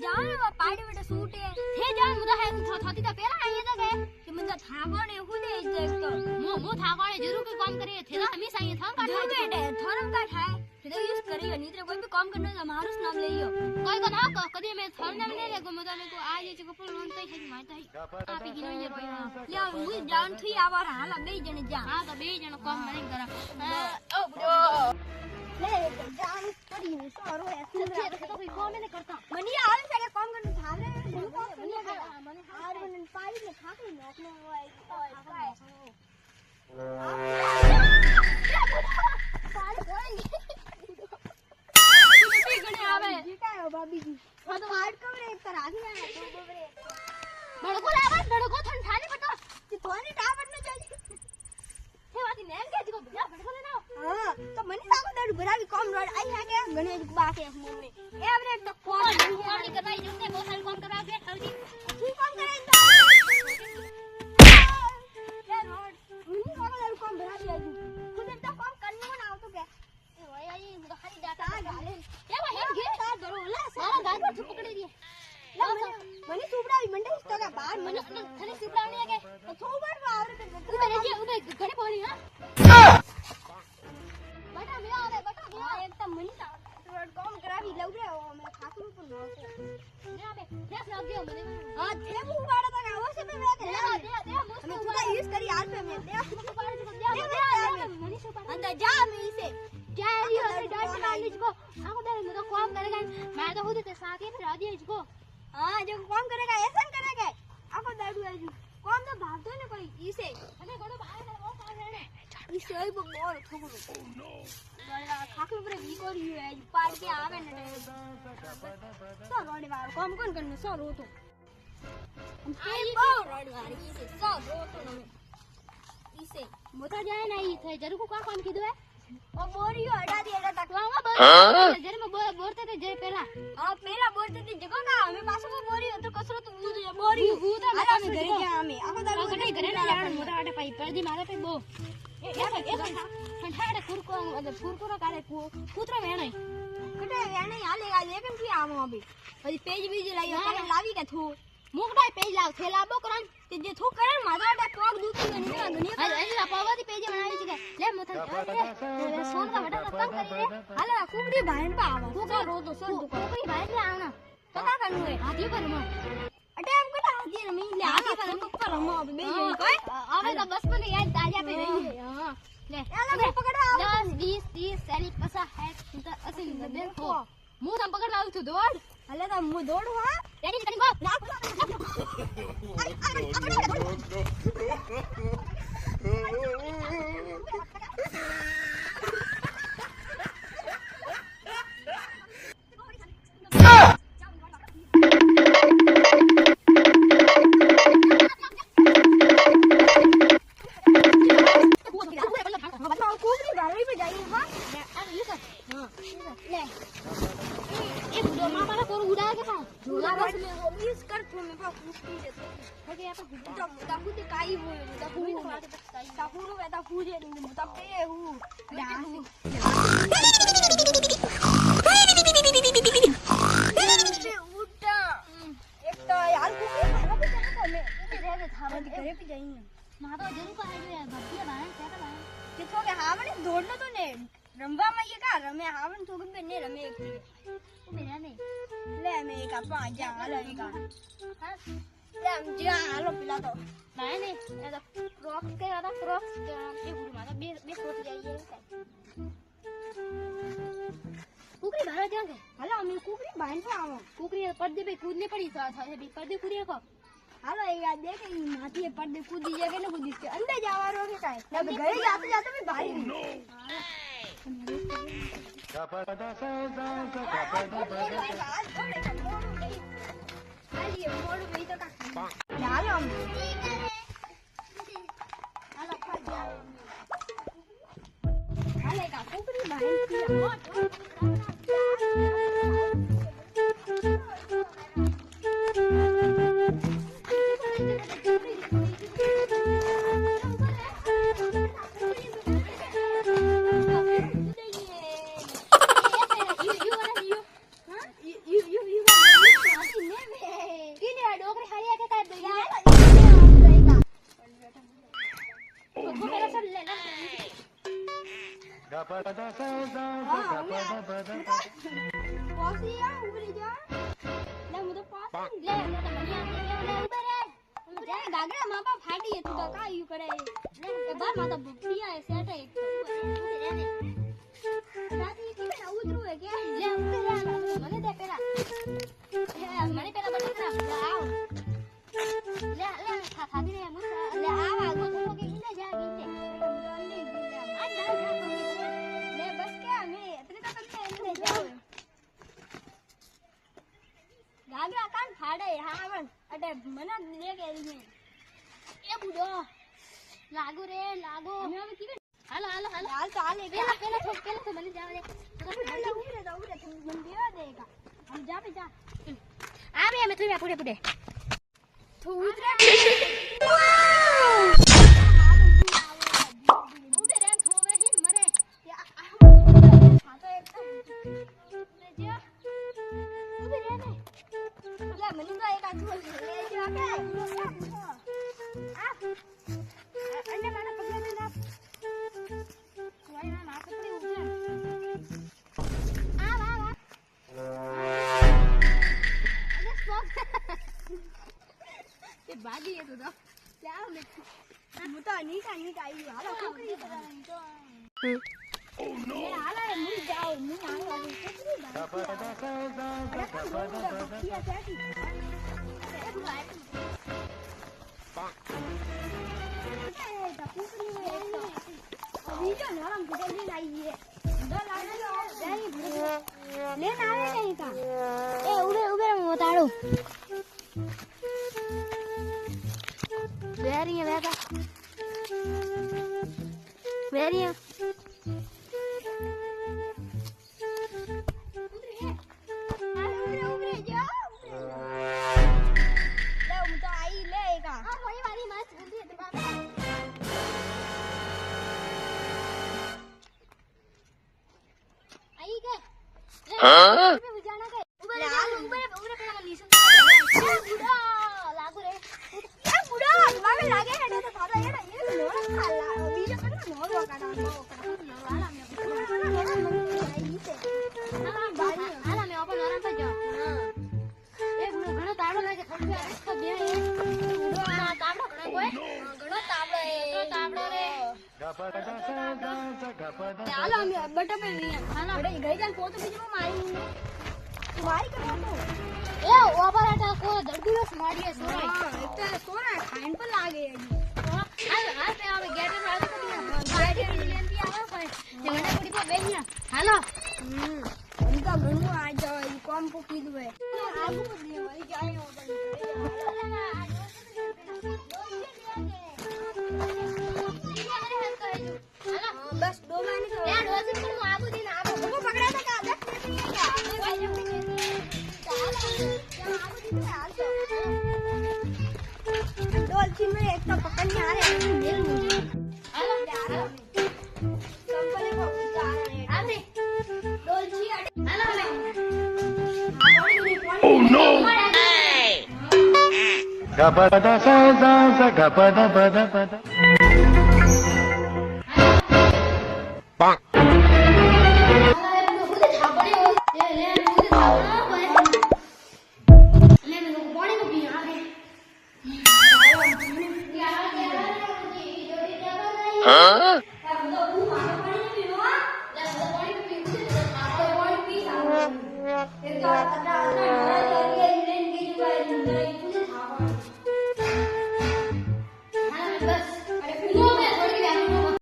जाओ पार्टी में सूट है थे जान मुदा है थोती ता पेला है ये जगह कि मतलब थागोने खुदे देख तो मो थागोने जरूर कोई काम करे थे ना हमेशा ये थां काट बेटे थोरम का है फिर यूज करियो नहीं तो कोई भी काम करने का मारुस नाम लेयो कोई को ना कदी मैं थोर नाम ले ले को मुदा ने को आज ये को लोन तई है मारता है आप गिनो ये रोया या मुझे जान थी आवार हाला बे जने जा हां तो बे जण काम नहीं करा ओ बुडो ले जान पड़ी है सारो है तो कोई काम नहीं करता मनी आल से काम करने थाले मनी हार बन पाई ने खाक में नौकने भाभी जी हां तो हार्ड कवर एक तरह की है तो बबरे बड़को लावा बड़को ठंडाने पटो कि थोनी टावट न चली हे वाती नेम के जीको बिया बड़को लेना हां तो मनी साको दड़ भरा की कम रोड आई है के गणेश बाके मुंह में एवरेज तो कौन नहीं करवाई जूते बहुत साल काम करवा के हल्दी तू कौन करे ये रोड मुनी साको दड़ कम भरा दिया जी खुद तो कम करने को ना हो तो क्या ए भाई आई मुदा खाली जाता गाले ये भाई गे सा दरोला हां गाल पर पकड़े दिए मनी सुबड़ा मंडे तो का बाहर मने थने सिपलावनी है के तो थोबर बाहर के उबे देखिए उबे घरे बोली हां बटा मिला आवे बटा मिला एक तो मनी सा रोड कम करावी लव रे ओ मैं खासू पर नो ने आबे फ्रेश लग गयो मने हां थे मुबाड़ा तक आवा से पे मैं दे मुझको मैं थोड़ा यूज करी आज पे मैं दे सुपारी को दे मनी सुपारी अंदर जा मैं इसे क्या ये डांट मारने को आको दे मैं तो काम करेगा मैं तो खुद ते साथ ही फिर आ दिए इसको हां जो काम करेगा ऐसा करेगा आपको दारू है जी काम तो भागतो ने कोई इसे हमें घणो बाहर का वो काम है इसे ही बोल ठोकरो गड़ा खाके ऊपर भी कोरी है पार के आवे ने सो रोड वार काम कौन करने सो रो तो आई बो रोड वार इसे सो रो तो न इसे मोता जाए नहीं थे जरूर को काम कीधो है ओ बोरियो हटा दिया तक वांगा जरे में बोलते थे जे पहला हां पहला बोलते थे जगह का हमें पास को बोरियो तो कसरो तो वो बोरियो वो तो अरे घरे गया हमें आको दारू घरे घरे ना जान मोटा आटे पाई पर दी मारे पे बो ठंडा कुरको कुरकुरा काले कुतरा वेणई कटे वेणे हालेगा लेकिन की आमो अभी પછી પેજ બીજ લાયો કરે લાવી કે થો મુકડાઈ પેજ લાવ થેલાબો કરન તે જે થો કરે મારા પોગ દૂતી ગની ગની અરે પાવાથી પેજ બનાવી છે લે મથન સોન કા બટા તમ કરી રે હાલે કુબડી ભાઈન પા આવા તું કા રો તો સોન તું કોઈ ભાઈ લે આવના તો કા કરનું હે હાથી પર માં અટેમ કોટા હાથી રમી લે હાથી પર ઉપર રમો અબ બે જઈ કોઈ હવે તો બસ મને યાદ તાજા पे रही है हां ले એલા પકડવા 10 20 30 40 50 60 80 90 हो मुंह हम पकड़ लाऊ तू दौड़ હાલે તો મુ દોડ હા रेडी करिंग गो ના દોડનો તો ને રમવામાં એ કા રમે હાવન તો ગમે ને રમે એક मेरा नहीं લે મે એક આપા જા હાલો એક હા લે આમ જા હાલો પેલા તો नहीं नहीं ये तो फ्रॉक के वाला फ्रॉक ये गुरु माता बे फोट जाइए कुकरी बाहर जाओगे હાલો અમે કુકરી બાંધ પર આવો कुकरी पर्दे पे कूदने पड़ी था भी पर्दे कूदिए को હાલો એ યાદ દે કે ઈ માથીએ પડદે કૂદી જાય કે ન કૂદી કે અંદર જવાનો કે કાઈ ને ઘરે જાતે જાતે મે ભાઈ હાલો હાલે કા કુકરી પોસી આ ઉભરી જા લે હું તો પોસી લે મને તો મને આમ લે ઉભે રે જાય ગાગડા માપા ફાટી તું તો કાયું કરે એ બાર માતા ભૂખી આ સેટ એક તો ઉભે રે ને રાતી કે ઉતરું હે કે લે ઉભે રે મને દે પેલા મને પેલા બટા લે આવ લે ખાધી રે મું લે આવ આગો તો કે ગીલે જા ગીલે આ ના લે બસ કે અમે એટલે તો તમને એને જાવ ગાગડા કાન ફાડે હા પણ અટે મને લે કે એ બુડો લાગો રે લાગો અમે હવે કીધું હાલો હાલો હાલો હાલ તો હાલે પેલા તો મને જાવ દે ઉભરે મને દેવા દે કા हम जा पे जा આ બે મે તું પૂડે પૂડે તું ઉતરે ઉભે રે થોવે હિન મરે ખાતો એક લે જો ઉભે રે ને લે મને તો એક આછું લે જો કે અંડે મારા પગલે ને ના કોઈ ના માથે પડી ઉભરે આ વા વા અરે સ્ટોપ એ બાજી એ તો લે આવ લે હું તો નીકા આવી હાલો છોકરી તો Oh no. હાલો હું જાઉં હું આવું છોકરી ચાલો અમે બટા પે ખાના બડે ગઈ જાન પોતો બીજો મારી કરવા તો એ ઓબર આટા કો દર્દીસ મારીએ સોરાય એટલે સોના ખાઈન પર લાગે હાલ હાલ પે આવે ગેટ પર આવે ગેટ લેન્તી આવે ભાઈ તે મને પડી પર બેહીયા હાલો હું તો ઘણું આ જાય કોમ કો કીધું હે આગુ દે વળી જાય ઓબર બસ દો મહિને તો યાર રોજ પણ હું આબુ દિન આબુ હું પકડા તા કા દસ મિનિટ કે આપણે ભાઈ ચાલ આબુ દિન હાલ તો ડોલચી મે એક તો પકડને આ રે મેલ મુજે હાલો હાલો કંપની કો ચાલ આને ડોલચી હાલો હવે Oh no! Gapada sa sa sa gapada pada pada. Bang. Huh? એક તો આ